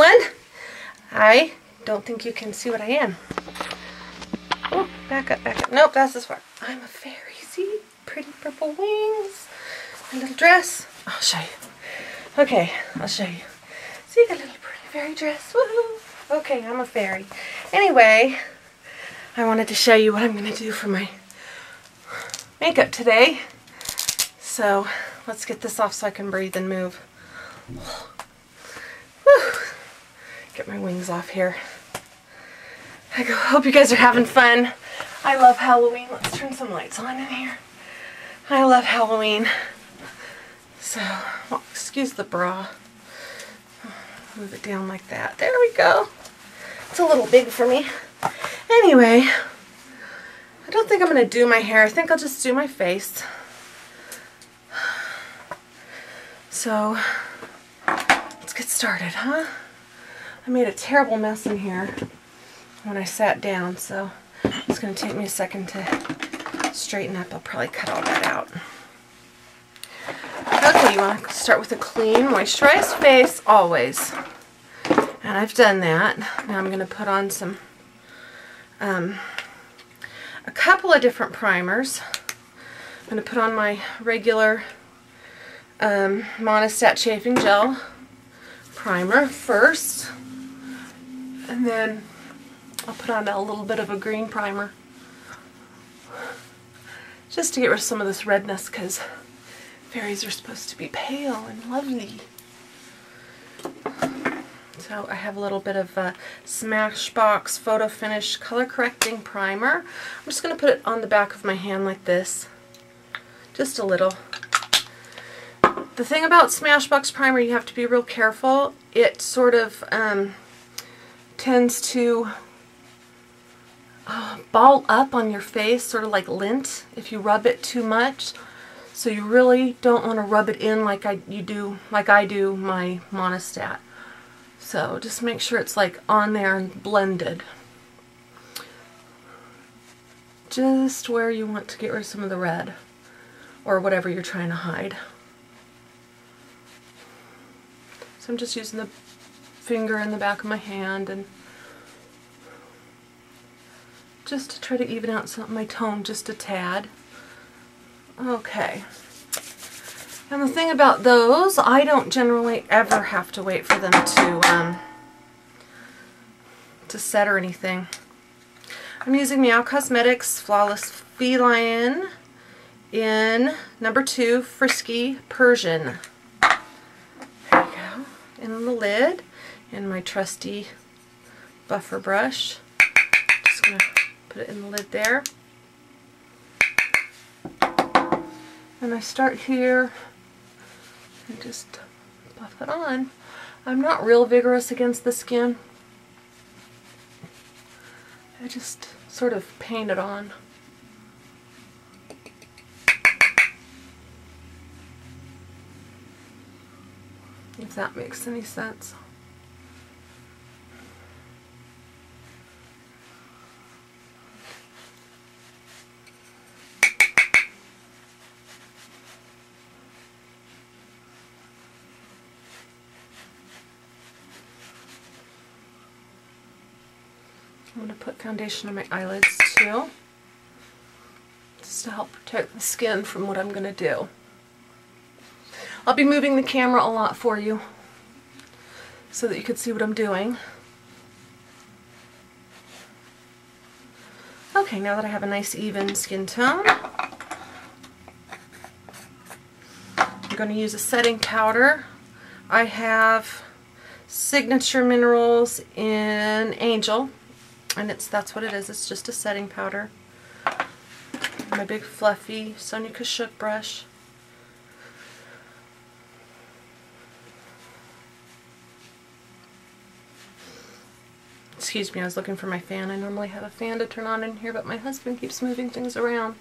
everyone. I don't think you can see what I am. Oh, back up, back up. Nope, that's as far. I'm a fairy. See? Pretty purple wings. My little dress. I'll show you. Okay, I'll show you. See, got a little pretty fairy dress. Woohoo! Okay, I'm a fairy. Anyway, I wanted to show you what I'm going to do for my makeup today. So, let's get this off so I can breathe and move. Whew. Get my wings off here. I hope you guys are having fun. I love Halloween. Let's turn some lights on in here. I love Halloween. So, well, excuse the bra. Move it down like that. There we go. It's a little big for me. Anyway, I don't think I'm going to do my hair. I think I'll just do my face. So, let's get started, huh? I made a terrible mess in here when I sat down, so it's going to take me a second to straighten up. I'll probably cut all that out. Okay, you want to start with a clean, moisturized face, always. And I've done that. Now I'm going to put on some, a couple of different primers. I'm going to put on my regular Monistat Chafing Gel primer first. And then I'll put on a little bit of a green primer. Just to get rid of some of this redness, because fairies are supposed to be pale and lovely. So I have a little bit of Smashbox Photo Finish Color Correcting Primer. I'm just going to put it on the back of my hand like this. Just a little. The thing about Smashbox Primer, you have to be real careful. It sort of tends to ball up on your face, sort of like lint, if you rub it too much. So you really don't want to rub it in like I do my Monistat. So just make sure it's like on there and blended. Just where you want to get rid of some of the red or whatever you're trying to hide. So I'm just using the finger in the back of my hand and just to try to even out some of my tone just a tad. Okay. And the thing about those, I don't generally ever have to wait for them to set or anything. I'm using Meow Cosmetics Flawless Feline in number 2 Frisky Persian. There you go. In the lid, and my trusty buffer brush. Just gonna put it in the lid there. And I start here and just buff it on. I'm not real vigorous against the skin. I just sort of paint it on. If that makes any sense. I'm going to put foundation on my eyelids too, just to help protect the skin from what I'm going to do. I'll be moving the camera a lot for you so that you can see what I'm doing. Okay, now that I have a nice even skin tone, I'm going to use a setting powder. I have Signature Minerals in Angel. And that's what it is. It's just a setting powder. My big fluffy Sonia Kashuk brush. Excuse me, I was looking for my fan. I normally have a fan to turn on in here, but my husband keeps moving things around.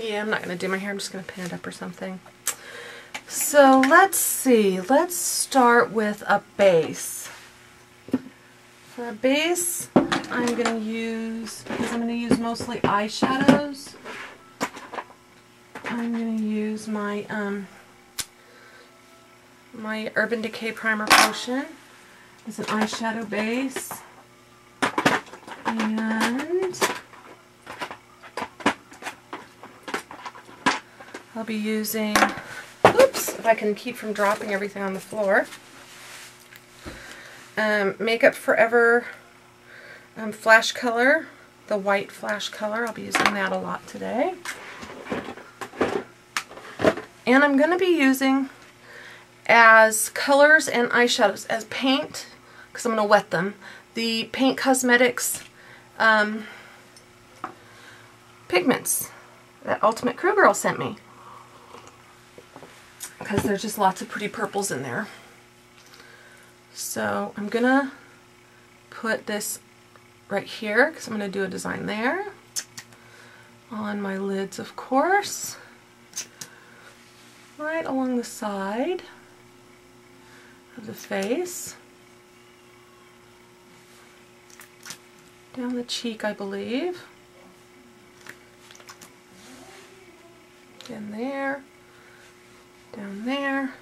Yeah, I'm not going to do my hair. I'm just going to pin it up or something. So let's see, let's start with a base. For a base, I'm going to use, because I'm going to use mostly eyeshadows, I'm going to use my my Urban Decay Primer Potion as an eyeshadow base. And I'll be using, oops, if I can keep from dropping everything on the floor, Makeup Forever Flash Color, the white Flash Color. I'll be using that a lot today. And I'm going to be using as colors and eyeshadows, as paint, because I'm going to wet them, the Paint Cosmetics pigments that Ultimate Crew Girl sent me, because there's just lots of pretty purples in there. So I'm gonna put this right here because I'm gonna do a design there on my lids, of course, right along the side of the face, down the cheek, I believe, in there, down there,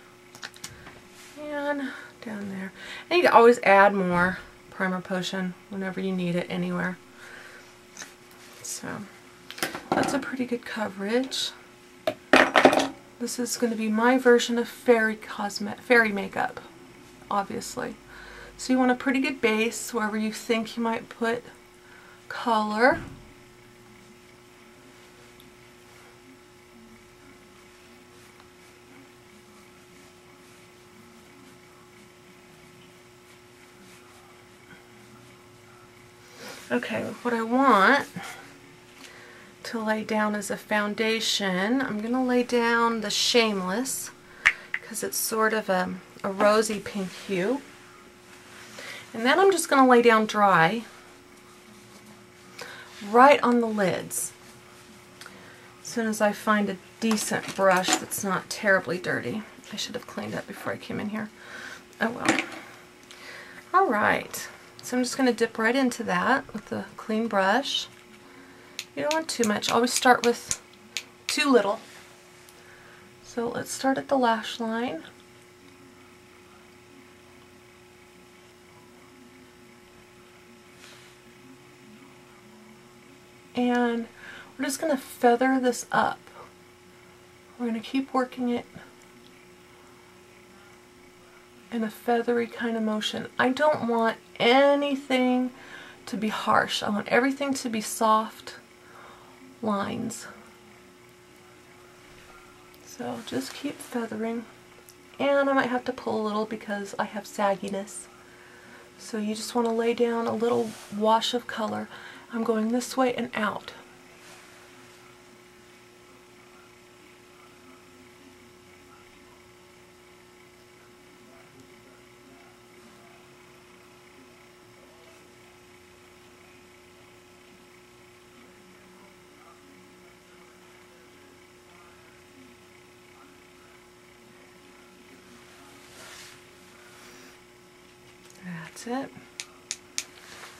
and down there. And you can always add more primer potion whenever you need it anywhere. So that's a pretty good coverage. This is going to be my version of fairy makeup, obviously. So you want a pretty good base wherever you think you might put color. Okay, what I want to lay down as a foundation, I'm going to lay down the Shameless, because it's sort of a rosy pink hue. And then I'm just going to lay down dry right on the lids, as soon as I find a decent brush that's not terribly dirty. I should have cleaned up before I came in here. Oh well. Alright. So I'm just going to dip right into that with a clean brush. You don't want too much. Always start with too little. So let's start at the lash line. And we're just going to feather this up. We're going to keep working it in a feathery kind of motion. I don't want anything to be harsh. I want everything to be soft lines. So just keep feathering. And I might have to pull a little because I have sagginess. So you just want to lay down a little wash of color. I'm going this way and out. That's it.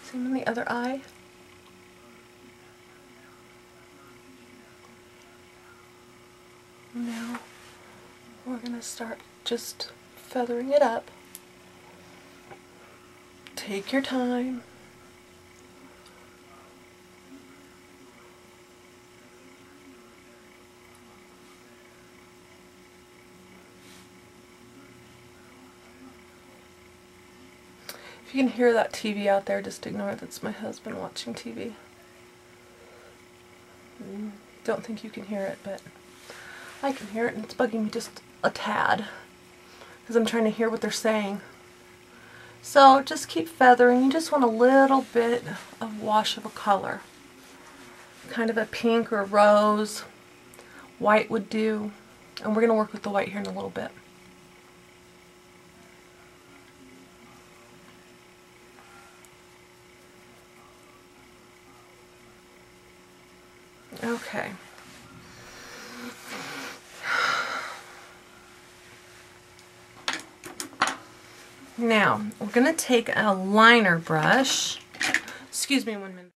Same on the other eye. Now we're going to start just feathering it up. Take your time. If you can hear that TV out there, just ignore it. That's my husband watching TV. Don't think you can hear it, but I can hear it, and it's bugging me just a tad because I'm trying to hear what they're saying. So just keep feathering. You just want a little bit of wash of a color. Kind of a pink or rose. White would do. And we're going to work with the white here in a little bit. Okay. Now, we're going to take a liner brush. Excuse me 1 minute.